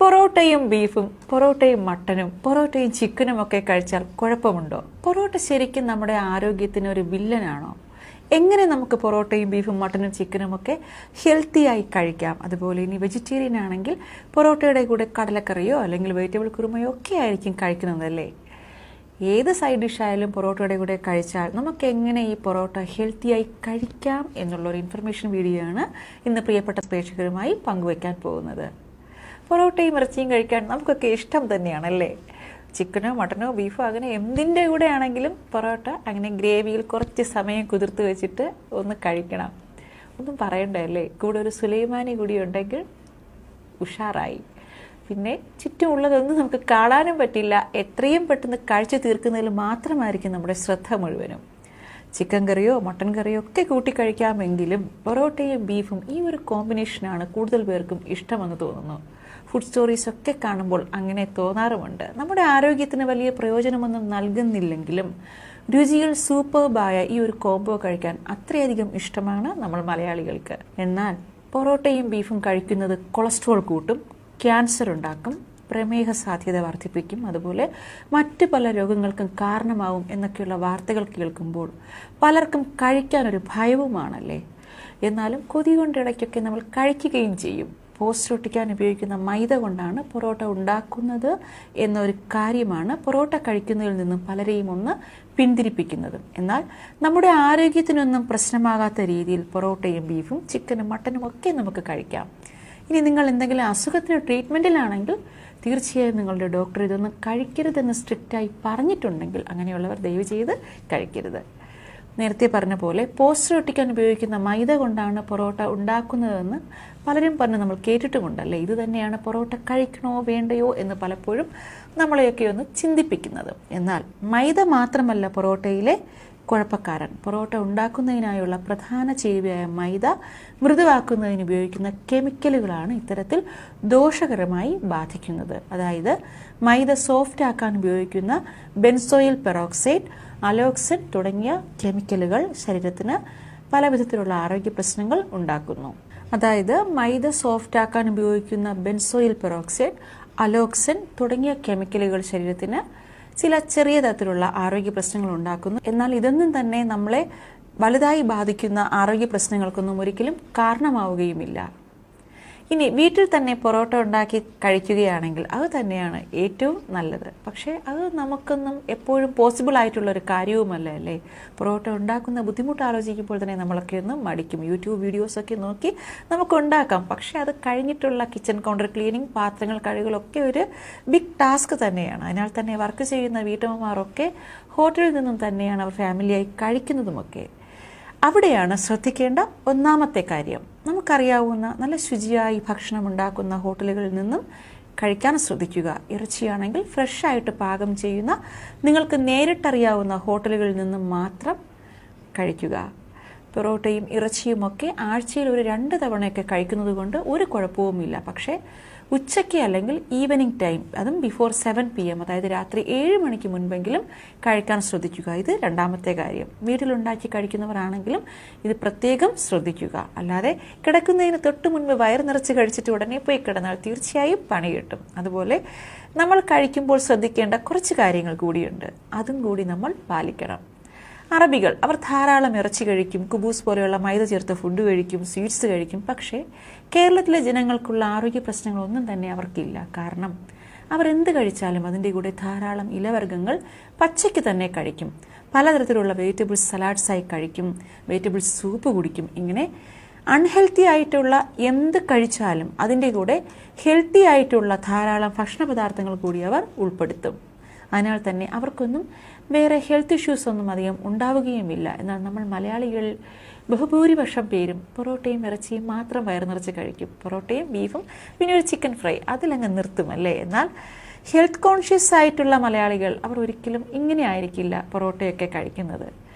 പൊറോട്ടയും ബീഫും, പൊറോട്ടയും മട്ടനും, പൊറോട്ടയും ചിക്കനും ഒക്കെ കഴിച്ചാൽ കുഴപ്പമുണ്ടോ? പൊറോട്ട ശരിക്കും നമ്മുടെ ആരോഗ്യത്തിന് ഒരു വില്ലനാണോ? എങ്ങനെ നമുക്ക് പൊറോട്ടയും ബീഫും മട്ടനും ചിക്കനും ഒക്കെ ഹെൽത്തിയായി കഴിക്കാം? അതുപോലെ ഇനി വെജിറ്റേറിയൻ ആണെങ്കിൽ പൊറോട്ടയുടെ കൂടെ കടലക്കറിയോ അല്ലെങ്കിൽ വെജിറ്റബിൾ കുറുമയോ ഒക്കെ ആയിരിക്കും കഴിക്കുന്നതല്ലേ? ഏത് സൈഡ് ഡിഷ് ആയാലും പൊറോട്ടയുടെ കൂടെ കഴിച്ചാൽ നമുക്ക് എങ്ങനെ ഈ പൊറോട്ട ഹെൽത്തിയായി കഴിക്കാം എന്നുള്ളൊരു ഇൻഫർമേഷൻ വീഡിയോ ആണ് ഇന്ന് പ്രിയപ്പെട്ട പ്രേക്ഷകരുമായി പങ്കുവയ്ക്കാൻ പോകുന്നത്. പൊറോട്ടയും ഇറച്ചിയും കഴിക്കാൻ നമുക്കൊക്കെ ഇഷ്ടം തന്നെയാണല്ലേ? ചിക്കനോ മട്ടനോ ബീഫോ അങ്ങനെ എന്തിൻ്റെ കൂടെ ആണെങ്കിലും പൊറോട്ട അങ്ങനെ ഗ്രേവിയിൽ കുറച്ച് സമയം കുതിർത്ത് വെച്ചിട്ട് ഒന്ന് കഴിക്കണം. ഒന്നും പറയണ്ടല്ലേ, കൂടെ ഒരു സുലൈമാനി കൂടി ഉണ്ടെങ്കിൽ ഉഷാറായി. പിന്നെ ചുറ്റുമുള്ളതൊന്നും നമുക്ക് കാണാനും പറ്റില്ല. എത്രയും പെട്ടെന്ന് കഴിച്ചു തീർക്കുന്നതിൽ മാത്രമായിരിക്കും നമ്മുടെ ശ്രദ്ധ മുഴുവനും. ചിക്കൻ കറിയോ മട്ടൻ കറിയോ ഒക്കെ കൂട്ടിക്കഴിക്കാമെങ്കിലും പൊറോട്ടയും ബീഫും ഈ ഒരു കോമ്പിനേഷനാണ് കൂടുതൽ പേർക്കും ഇഷ്ടമെന്ന് തോന്നുന്നു. ഫുഡ് സ്റ്റോറീസ് ഒക്കെ കാണുമ്പോൾ അങ്ങനെ തോന്നാറുമുണ്ട്. നമ്മുടെ ആരോഗ്യത്തിന് വലിയ പ്രയോജനമൊന്നും നൽകുന്നില്ലെങ്കിലും രുചിയിൽ സൂപ്പർബായ ഈ ഒരു കോംബോ കഴിക്കാൻ അത്രയധികം ഇഷ്ടമാണ് നമ്മൾ മലയാളികൾക്ക്. എന്നാൽ പൊറോട്ടയും ബീഫും കഴിക്കുന്നത് കൊളസ്ട്രോൾ കൂട്ടും, ക്യാൻസർ ഉണ്ടാക്കും, പ്രമേഹ സാധ്യത വർദ്ധിപ്പിക്കും, അതുപോലെ മറ്റ് പല രോഗങ്ങൾക്കും കാരണമാവും എന്നൊക്കെയുള്ള വാർത്തകൾ കേൾക്കുമ്പോൾ പലർക്കും കഴിക്കാനൊരു ഭയവുമാണല്ലേ? എന്നാലും കൊതി കൊണ്ടിടയ്ക്കൊക്കെ നമ്മൾ കഴിക്കുകയും ചെയ്യും. പോസ്റ്റ് ഒട്ടിക്കാൻ ഉപയോഗിക്കുന്ന മൈദ കൊണ്ടാണ് പൊറോട്ട ഉണ്ടാക്കുന്നത് എന്നൊരു കാര്യമാണ് പൊറോട്ട കഴിക്കുന്നതിൽ നിന്നും പലരെയും ഒന്ന് പിന്തിരിപ്പിക്കുന്നത്. എന്നാൽ നമ്മുടെ ആരോഗ്യത്തിനൊന്നും പ്രശ്നമാകാത്ത രീതിയിൽ പൊറോട്ടയും ബീഫും ചിക്കനും മട്ടനും ഒക്കെ നമുക്ക് കഴിക്കാം. ഇനി നിങ്ങൾ എന്തെങ്കിലും അസുഖത്തിന് ട്രീറ്റ്മെൻറ്റിലാണെങ്കിൽ തീർച്ചയായും നിങ്ങളുടെ ഡോക്ടർ ഇതൊന്നും കഴിക്കരുതെന്ന് സ്ട്രിക്റ്റായി പറഞ്ഞിട്ടുണ്ടെങ്കിൽ അങ്ങനെയുള്ളവർ ദയവ് ചെയ്ത് കഴിക്കരുത്. നേരത്തെ പറഞ്ഞ പോലെ പോസ്റ്റർ ഒട്ടിക്കാൻ ഉപയോഗിക്കുന്ന മൈദ കൊണ്ടാണ് പൊറോട്ട ഉണ്ടാക്കുന്നതെന്ന് പലരും പറഞ്ഞ് നമ്മൾ കേട്ടിട്ടുമുണ്ടല്ലേ? ഇത് തന്നെയാണ് പൊറോട്ട കഴിക്കണോ വേണ്ടയോ എന്ന് പലപ്പോഴും നമ്മളെയൊക്കെ ഒന്ന് ചിന്തിപ്പിക്കുന്നത്. എന്നാൽ മൈദ മാത്രമല്ല പൊറോട്ടയിലെ കുഴപ്പക്കാരൻ. പൊറോട്ട ഉണ്ടാക്കുന്നതിനായുള്ള പ്രധാന ചേരുവയായ മൈദ മൃദുവാക്കുന്നതിന് ഉപയോഗിക്കുന്ന കെമിക്കലുകളാണ് ഇത്തരത്തിൽ ദോഷകരമായി ബാധിക്കുന്നത്. അതായത് മൈദ സോഫ്റ്റ് ആക്കാൻ ഉപയോഗിക്കുന്ന ബെൻസോയിൽ പെറോക്സൈഡ്, അലോക്സിൻ തുടങ്ങിയ കെമിക്കലുകൾ ശരീരത്തിന് പല വിധത്തിലുള്ള ആരോഗ്യ പ്രശ്നങ്ങൾ ഉണ്ടാക്കുന്നു. അതായത് മൈദ സോഫ്റ്റ് ആക്കാൻ ഉപയോഗിക്കുന്ന ബെൻസോയിൽ പെറോക്സൈഡ്, അലോക്സിൻ തുടങ്ങിയ കെമിക്കലുകൾ ശരീരത്തിന് ചില ചെറിയ തരത്തിലുള്ള ആരോഗ്യ പ്രശ്നങ്ങൾ ഉണ്ടാക്കുന്നു. എന്നാൽ ഇതൊന്നും തന്നെ നമ്മളെ വലുതായി ബാധിക്കുന്ന ആരോഗ്യ പ്രശ്നങ്ങൾക്കൊന്നും ഒരിക്കലും കാരണമാവുകയുമില്ല. ഇനി വീട്ടിൽ തന്നെ പൊറോട്ട ഉണ്ടാക്കി കഴിക്കുകയാണെങ്കിൽ അത് തന്നെയാണ് ഏറ്റവും നല്ലത്. പക്ഷേ അത് നമുക്കൊന്നും എപ്പോഴും പോസിബിൾ ആയിട്ടുള്ള ഒരു കാര്യവുമല്ല അല്ലേ? പൊറോട്ട ഉണ്ടാക്കുന്ന ബുദ്ധിമുട്ട് ആലോചിക്കുമ്പോൾ തന്നെ നമ്മളൊക്കെ ഒന്ന് മടിക്കും. യൂട്യൂബ് വീഡിയോസൊക്കെ നോക്കി നമുക്ക് ഉണ്ടാക്കാം. പക്ഷേ അത് കഴിഞ്ഞിട്ടുള്ള കിച്ചൺ കൗണ്ടർ ക്ലീനിങ്, പാത്രങ്ങൾ കഴുകലൊക്കെ ഒരു ബിഗ് ടാസ്ക് തന്നെയാണ്. അതിനാൽ തന്നെ വർക്ക് ചെയ്യുന്ന വീട്ടമ്മമാരൊക്കെ ഹോട്ടലിൽ നിന്നും തന്നെയാണ് അവർ ഫാമിലിയായി കഴിക്കുന്നതുമൊക്കെ. അവിടെയാണ് ശ്രദ്ധിക്കേണ്ട ഒന്നാമത്തെ കാര്യം. നമുക്കറിയാവുന്ന നല്ല ശുചിയായി ഭക്ഷണം ഉണ്ടാക്കുന്ന ഹോട്ടലുകളിൽ നിന്നും കഴിക്കാൻ ശ്രദ്ധിക്കുക. ഇറച്ചിയാണെങ്കിൽ ഫ്രഷായിട്ട് പാകം ചെയ്യുന്ന നിങ്ങൾക്ക് നേരിട്ടറിയാവുന്ന ഹോട്ടലുകളിൽ നിന്നും മാത്രം കഴിക്കുക. പൊറോട്ടയും ഇറച്ചിയുമൊക്കെ ആഴ്ചയിൽ ഒരു 2 തവണയൊക്കെ കഴിക്കുന്നത് കൊണ്ട് ഒരു കുഴപ്പവുമില്ല. പക്ഷേ ഉച്ചയ്ക്ക് അല്ലെങ്കിൽ ഈവനിങ് ടൈം, അതും ബിഫോർ 7 PM, അതായത് രാത്രി 7 മണിക്ക് മുൻപെങ്കിലും കഴിക്കാൻ ശ്രദ്ധിക്കുക. ഇത് രണ്ടാമത്തെ കാര്യം. വീട്ടിലുണ്ടാക്കി കഴിക്കുന്നവരാണെങ്കിലും ഇത് പ്രത്യേകം ശ്രദ്ധിക്കുക. അല്ലാതെ കിടക്കുന്നതിന് തൊട്ട് മുൻപ് വയറ് നിറച്ച് കഴിച്ചിട്ട് ഉടനെ പോയി കിടന്നാൽ തീർച്ചയായും പണി കിട്ടും. അതുപോലെ നമ്മൾ കഴിക്കുമ്പോൾ ശ്രദ്ധിക്കേണ്ട കുറച്ച് കാര്യങ്ങൾ കൂടിയുണ്ട്. അതും കൂടി നമ്മൾ പാലിക്കണം. അറബികൾ അവർ ധാരാളം ഇറച്ചി കഴിക്കും, കുബൂസ് പോലെയുള്ള മൈദ ചേർത്ത ഫുഡ് കഴിക്കും, സ്വീറ്റ്സ് കഴിക്കും. പക്ഷേ കേരളത്തിലെ ജനങ്ങൾക്കുള്ള ആരോഗ്യ പ്രശ്നങ്ങളൊന്നും തന്നെ അവർക്കില്ല. കാരണം അവർ എന്ത് കഴിച്ചാലും അതിൻ്റെ കൂടെ ധാരാളം ഇലവർഗ്ഗങ്ങൾ പച്ചയ്ക്ക് തന്നെ കഴിക്കും. പലതരത്തിലുള്ള വെജിറ്റബിൾസ് സലാഡ്സായി കഴിക്കും, വെജിറ്റബിൾസ് സൂപ്പ് കുടിക്കും. ഇങ്ങനെ അൺഹെൽത്തി ആയിട്ടുള്ള എന്ത് കഴിച്ചാലും അതിൻ്റെ കൂടെ ഹെൽത്തി ആയിട്ടുള്ള ധാരാളം ഭക്ഷണ പദാർത്ഥങ്ങൾ കൂടി അവർ ഉൾപ്പെടുത്തും. അതിനാൽ തന്നെ അവർക്കൊന്നും വേറെ ഹെൽത്ത് ഇഷ്യൂസ് ഒന്നും അധികം ഉണ്ടാവുകയുമില്ല. എന്നാൽ നമ്മൾ മലയാളികൾ ബഹുഭൂരിപക്ഷം പേരും പൊറോട്ടയും ഇറച്ചിയും മാത്രം വയറ് നിറച്ച് കഴിക്കും. പൊറോട്ടയും ബീഫും പിന്നെ ഒരു ചിക്കൻ ഫ്രൈ അതിലങ്ങ് നിർത്തുമല്ലേ? എന്നാൽ ഹെൽത്ത് കോൺഷ്യസ് ആയിട്ടുള്ള മലയാളികൾ അവർ ഒരിക്കലും ഇങ്ങനെ ആയിരിക്കില്ല പൊറോട്ടയൊക്കെ കഴിക്കുന്നത്.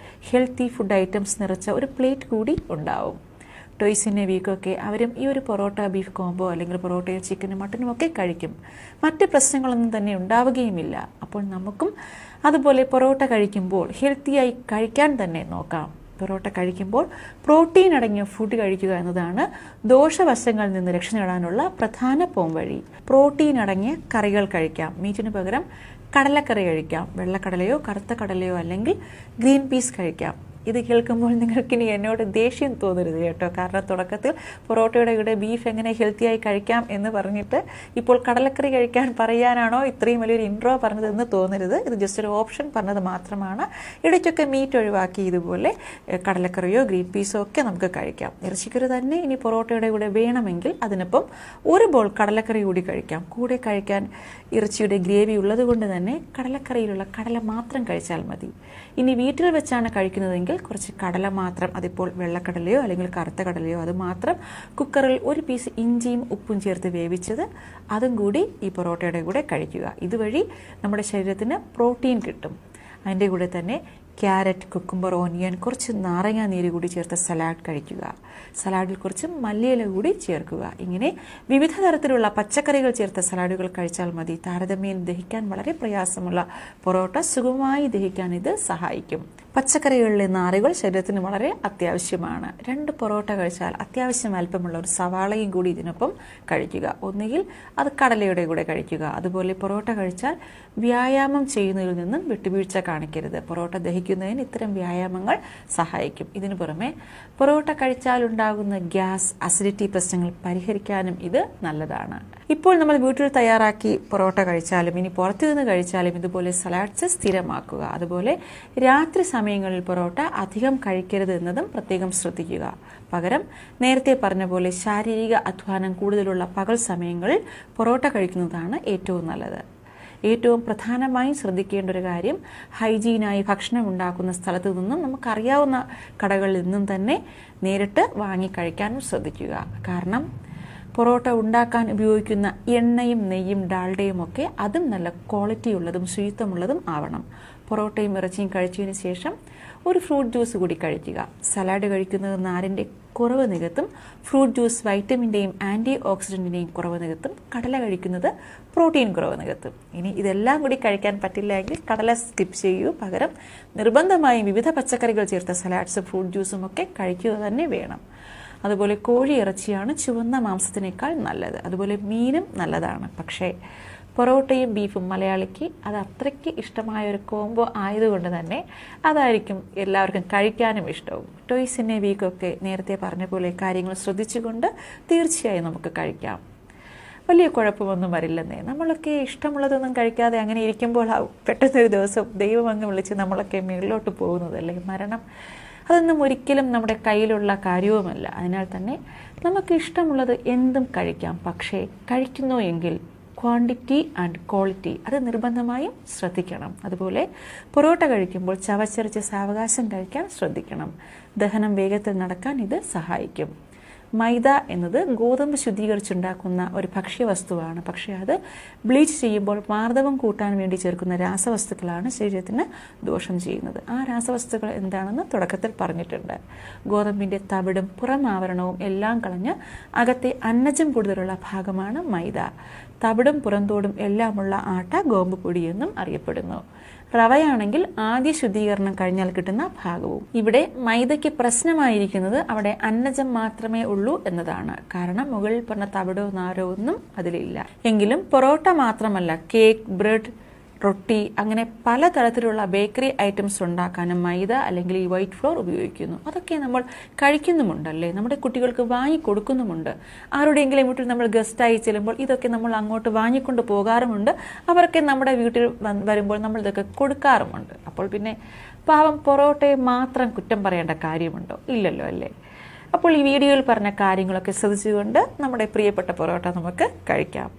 ഹെൽത്തി ഫുഡ് ഐറ്റംസ് നിറച്ച ഒരു പ്ലേറ്റ് കൂടി ഉണ്ടാവും. ടോയ്സ് ഇൻ എ വീക്കൊക്കെ അവരും ഈ ഒരു പൊറോട്ട ബീഫ് കോംബോ അല്ലെങ്കിൽ പൊറോട്ടയും ചിക്കനും മട്ടനും ഒക്കെ കഴിക്കും. മറ്റ് പ്രശ്നങ്ങളൊന്നും തന്നെ ഉണ്ടാവുകയുമില്ല. അപ്പോൾ നമുക്കും അതുപോലെ പൊറോട്ട കഴിക്കുമ്പോൾ ഹെൽത്തിയായി കഴിക്കാൻ തന്നെ നോക്കാം. പൊറോട്ട കഴിക്കുമ്പോൾ പ്രോട്ടീൻ അടങ്ങിയ ഫുഡ് കഴിക്കുക എന്നതാണ് ദോഷവശങ്ങളിൽ നിന്ന് രക്ഷ നേടാനുള്ള പ്രധാന പോംവഴി. പ്രോട്ടീൻ അടങ്ങിയ കറികൾ കഴിക്കാം. മീറ്റിന് പകരം കടലക്കറി കഴിക്കാം. വെള്ളക്കടലയോ കറുത്ത കടലയോ അല്ലെങ്കിൽ ഗ്രീൻ പീസ് കഴിക്കാം. ഇത് കേൾക്കുമ്പോൾ നിങ്ങൾക്കിനി എന്നോട് ദേഷ്യം തോന്നരുത് കേട്ടോ. കാരണം തുടക്കത്തിൽ പൊറോട്ടയുടെ കൂടെ ബീഫ് എങ്ങനെ ഹെൽത്തിയായി കഴിക്കാം എന്ന് പറഞ്ഞിട്ട് ഇപ്പോൾ കടലക്കറി കഴിക്കാൻ പറയാനാണോ ഇത്രയും വലിയൊരു ഇൻട്രോ പറഞ്ഞതെന്ന് തോന്നരുത്. ഇത് ജസ്റ്റ് ഒരു ഓപ്ഷൻ പറഞ്ഞത് മാത്രമാണ്. ഇടയ്ക്കൊക്കെ മീറ്റ് ഒഴിവാക്കി ഇതുപോലെ കടലക്കറിയോ ഗ്രീൻ പീസോ ഒക്കെ നമുക്ക് കഴിക്കാം. ഇറച്ചിക്കറി തന്നെ ഇനി പൊറോട്ടയുടെ കൂടെ വേണമെങ്കിൽ അതിനൊപ്പം ഒരു ബോൾ കടലക്കറി കൂടി കഴിക്കാം. കൂടെ കഴിക്കാൻ ഇറച്ചിയുടെ ഗ്രേവി ഉള്ളത് കൊണ്ട് തന്നെ കടലക്കറിയിലുള്ള കടല മാത്രം കഴിച്ചാൽ മതി. ഇനി വീട്ടിൽ വെച്ചാണ് കഴിക്കുന്നതെങ്കിൽ കുറച്ച് കടല മാത്രം, അതിപ്പോൾ വെള്ളക്കടലയോ അല്ലെങ്കിൽ കറുത്ത കടലയോ, അത് മാത്രം കുക്കറിൽ ഒരു പീസ് ഇഞ്ചിയും ഉപ്പും ചേർത്ത് വേവിച്ചത് അതും കൂടി ഈ പൊറോട്ടയുടെ കൂടെ കഴിക്കുക. ഇതുവഴി നമ്മുടെ ശരീരത്തിന് പ്രോട്ടീൻ കിട്ടും. അതിൻ്റെ കൂടെ തന്നെ ക്യാരറ്റ്, കുക്കുംബർ, ഓനിയൻ, കുറച്ച് നാരങ്ങ നീര് കൂടി ചേർത്ത സലാഡ് കഴിക്കുക. സലാഡിൽ കുറച്ച് മല്ലിയില കൂടി ചേർക്കുക. ഇങ്ങനെ വിവിധ തരത്തിലുള്ള പച്ചക്കറികൾ ചേർത്ത സലാഡുകൾ കഴിച്ചാൽ മതി. താരതമ്യേന ദഹിക്കാൻ വളരെ പ്രയാസമുള്ള പൊറോട്ട സുഗമമായി ദഹിക്കാൻ ഇത് സഹായിക്കും. പച്ചക്കറികളിലെ നാരുകൾ ശരീരത്തിന് വളരെ അത്യാവശ്യമാണ്. 2 പൊറോട്ട കഴിച്ചാൽ അത്യാവശ്യം അല്പമുള്ള ഒരു സവാളയും കൂടി ഇതിനൊപ്പം കഴിക്കുക. ഒന്നുകിൽ അത് കടലയുടെ കൂടെ കഴിക്കുക. അതുപോലെ പൊറോട്ട കഴിച്ചാൽ വ്യായാമം ചെയ്യുന്നതിൽ നിന്നും വിട്ടുവീഴ്ച കാണിക്കരുത്. പൊറോട്ട ദഹിക്കുന്നതിന് ഇത്തരം വ്യായാമങ്ങൾ സഹായിക്കും. ഇതിനു പുറമെ പൊറോട്ട കഴിച്ചാൽ ഉണ്ടാകുന്ന ഗ്യാസ്, അസിഡിറ്റി പ്രശ്നങ്ങൾ പരിഹരിക്കാനും ഇത് നല്ലതാണ്. ഇപ്പോൾ നമ്മൾ വീട്ടിൽ തയ്യാറാക്കി പൊറോട്ട കഴിച്ചാലും ഇനി പുറത്തു നിന്ന് കഴിച്ചാലും ഇതുപോലെ സലാഡ്സ് സ്ഥിരമാക്കുക. അതുപോലെ രാത്രി സമയങ്ങളിൽ പൊറോട്ട അധികം കഴിക്കരുത് എന്നതും പ്രത്യേകം ശ്രദ്ധിക്കുക. പകരം നേരത്തെ പറഞ്ഞ പോലെ ശാരീരിക അധ്വാനം കൂടുതലുള്ള പകൽ സമയങ്ങളിൽ പൊറോട്ട കഴിക്കുന്നതാണ് ഏറ്റവും നല്ലത്. ഏറ്റവും പ്രധാനമായും ശ്രദ്ധിക്കേണ്ട ഒരു കാര്യം, ഹൈജീനായി ഭക്ഷണം ഉണ്ടാക്കുന്ന സ്ഥലത്തു നിന്നും നമുക്കറിയാവുന്ന കടകളിൽ നിന്നും തന്നെ നേരിട്ട് വാങ്ങി കഴിക്കാനും ശ്രദ്ധിക്കുക. കാരണം പൊറോട്ട ഉണ്ടാക്കാൻ ഉപയോഗിക്കുന്ന എണ്ണയും നെയ്യും ഡാൽഡയും ഒക്കെ അതും നല്ല ക്വാളിറ്റി ഉള്ളതും ശുചിത്വമുള്ളതും ആവണം. പൊറോട്ടയും ഇറച്ചിയും കഴിച്ചതിന് ശേഷം ഒരു ഫ്രൂട്ട് ജ്യൂസ് കൂടി കഴിക്കുക. സലാഡ് കഴിക്കുന്നത് നാരിൻ്റെ കുറവ് നികത്തും. ഫ്രൂട്ട് ജ്യൂസ് വൈറ്റമിൻ്റെയും ആൻറ്റി ഓക്സിഡൻറ്റിൻ്റെയും കുറവ് നികത്തും. കടല കഴിക്കുന്നത് പ്രോട്ടീൻ കുറവ് നികത്തും. ഇനി ഇതെല്ലാം കൂടി കഴിക്കാൻ പറ്റില്ല എങ്കിൽ കടല സ്കിപ്പ് ചെയ്യൂ. പകരം നിർബന്ധമായും വിവിധ പച്ചക്കറികൾ ചേർത്ത സലാഡ്സും ഫ്രൂട്ട് ജ്യൂസും ഒക്കെ കഴിക്കുക തന്നെ വേണം. അതുപോലെ കോഴി ഇറച്ചിയാണ് ചുവന്ന മാംസത്തിനേക്കാൾ നല്ലത്. അതുപോലെ മീനും നല്ലതാണ്. പക്ഷേ പൊറോട്ടയും ബീഫും മലയാളിക്ക് അത് അത്രയ്ക്ക് ഇഷ്ടമായ ഒരു കോംബോ ആയതുകൊണ്ട് തന്നെ അതായിരിക്കും എല്ലാവർക്കും കഴിക്കാനും ഇഷ്ടവും. ടോയ്സ് ഇൻ എ വീക്കൊക്കെ നേരത്തെ പറഞ്ഞ പോലെ കാര്യങ്ങൾ ശ്രദ്ധിച്ചുകൊണ്ട് തീർച്ചയായും നമുക്ക് കഴിക്കാം. വലിയ കുഴപ്പമൊന്നും വരില്ലെന്നേ. നമ്മളൊക്കെ ഇഷ്ടമുള്ളതൊന്നും കഴിക്കാതെ അങ്ങനെ ഇരിക്കുമ്പോൾ പെട്ടെന്നൊരു ദിവസം ദൈവം അങ്ങ് വിളിച്ച് നമ്മളൊക്കെ മുകളിലോട്ട് പോകുന്നതല്ലേ. മരണം അതൊന്നും ഒരിക്കലും നമ്മുടെ കയ്യിലുള്ള കാര്യവുമല്ല. അതിനാൽ തന്നെ നമുക്ക് ഇഷ്ടമുള്ളത് എന്തും കഴിക്കാം. പക്ഷേ കഴിക്കുന്നു എങ്കിൽ ക്വാണ്ടിറ്റി ആൻഡ് ക്വാളിറ്റി അത് നിർബന്ധമായും ശ്രദ്ധിക്കണം. അതുപോലെ പൊറോട്ട കഴിക്കുമ്പോൾ ചവച്ചരച്ച് സാവകാശം കഴിക്കാൻ ശ്രദ്ധിക്കണം. ദഹനം വേഗത്തിൽ നടക്കാൻ ഇത് സഹായിക്കും. മൈദ എന്നത് ഗോതമ്പ് ശുദ്ധീകരിച്ചുണ്ടാക്കുന്ന ഒരു ഭക്ഷ്യവസ്തുവാണ്. പക്ഷേ അത് ബ്ലീച്ച് ചെയ്യുമ്പോൾ മാർദ്ദവം കൂട്ടാൻ വേണ്ടി ചേർക്കുന്ന രാസവസ്തുക്കളാണ് ശരീരത്തിന് ദോഷം ചെയ്യുന്നത്. ആ രാസവസ്തുക്കൾ എന്താണെന്ന് തുടക്കത്തിൽ പറഞ്ഞിട്ടുണ്ട്. ഗോതമ്പിൻ്റെ തവിടും പുറമാവരണവും എല്ലാം കളഞ്ഞ് അകത്തെ അന്നജം കൂടുതലുള്ള ഭാഗമാണ് മൈദ. തവിടും പുറന്തോടും എല്ലാമുള്ള ആട്ട ഗോതമ്പ് പൊടിയെന്നും അറിയപ്പെടുന്നു. റവയാണെങ്കിൽ ആദ്യ ശുദ്ധീകരണം കഴിഞ്ഞാൽ കിട്ടുന്ന ഭാഗവും. ഇവിടെ മൈദയ്ക്ക് പ്രശ്നമായിരിക്കുന്നത് അവിടെ അന്നജം മാത്രമേ ഉള്ളൂ എന്നതാണ്. കാരണം മുകളിൽ പറഞ്ഞ തവിടോ നാരോ ഒന്നും അതിലില്ല. എങ്കിലും പൊറോട്ട മാത്രമല്ല, കേക്ക്, ബ്രെഡ്, റൊട്ടി അങ്ങനെ പലതരത്തിലുള്ള ബേക്കറി ഐറ്റംസ് ഉണ്ടാക്കാനും മൈദ അല്ലെങ്കിൽ ഈ വൈറ്റ് ഫ്ലോർ ഉപയോഗിക്കുന്നു. അതൊക്കെ നമ്മൾ കഴിക്കുന്നുമുണ്ടല്ലേ, നമ്മുടെ കുട്ടികൾക്ക് വാങ്ങിക്കൊടുക്കുന്നുമുണ്ട്. ആരുടെയെങ്കിലും വീട്ടിൽ നമ്മൾ ഗസ്റ്റായി ചെല്ലുമ്പോൾ ഇതൊക്കെ നമ്മൾ അങ്ങോട്ട് വാങ്ങിക്കൊണ്ട് പോകാറുമുണ്ട്. അവർക്ക് നമ്മുടെ വീട്ടിൽ വരുമ്പോൾ നമ്മൾ ഇതൊക്കെ കൊടുക്കാറുമുണ്ട്. അപ്പോൾ പിന്നെ പാവം പൊറോട്ടയെ മാത്രം കുറ്റം പറയേണ്ട കാര്യമുണ്ടോ? ഇല്ലല്ലോ അല്ലേ. അപ്പോൾ ഈ വീഡിയോയിൽ പറഞ്ഞ കാര്യങ്ങളൊക്കെ ശ്രദ്ധിച്ചുകൊണ്ട് നമ്മുടെ പ്രിയപ്പെട്ട പൊറോട്ട നമുക്ക് കഴിക്കാം.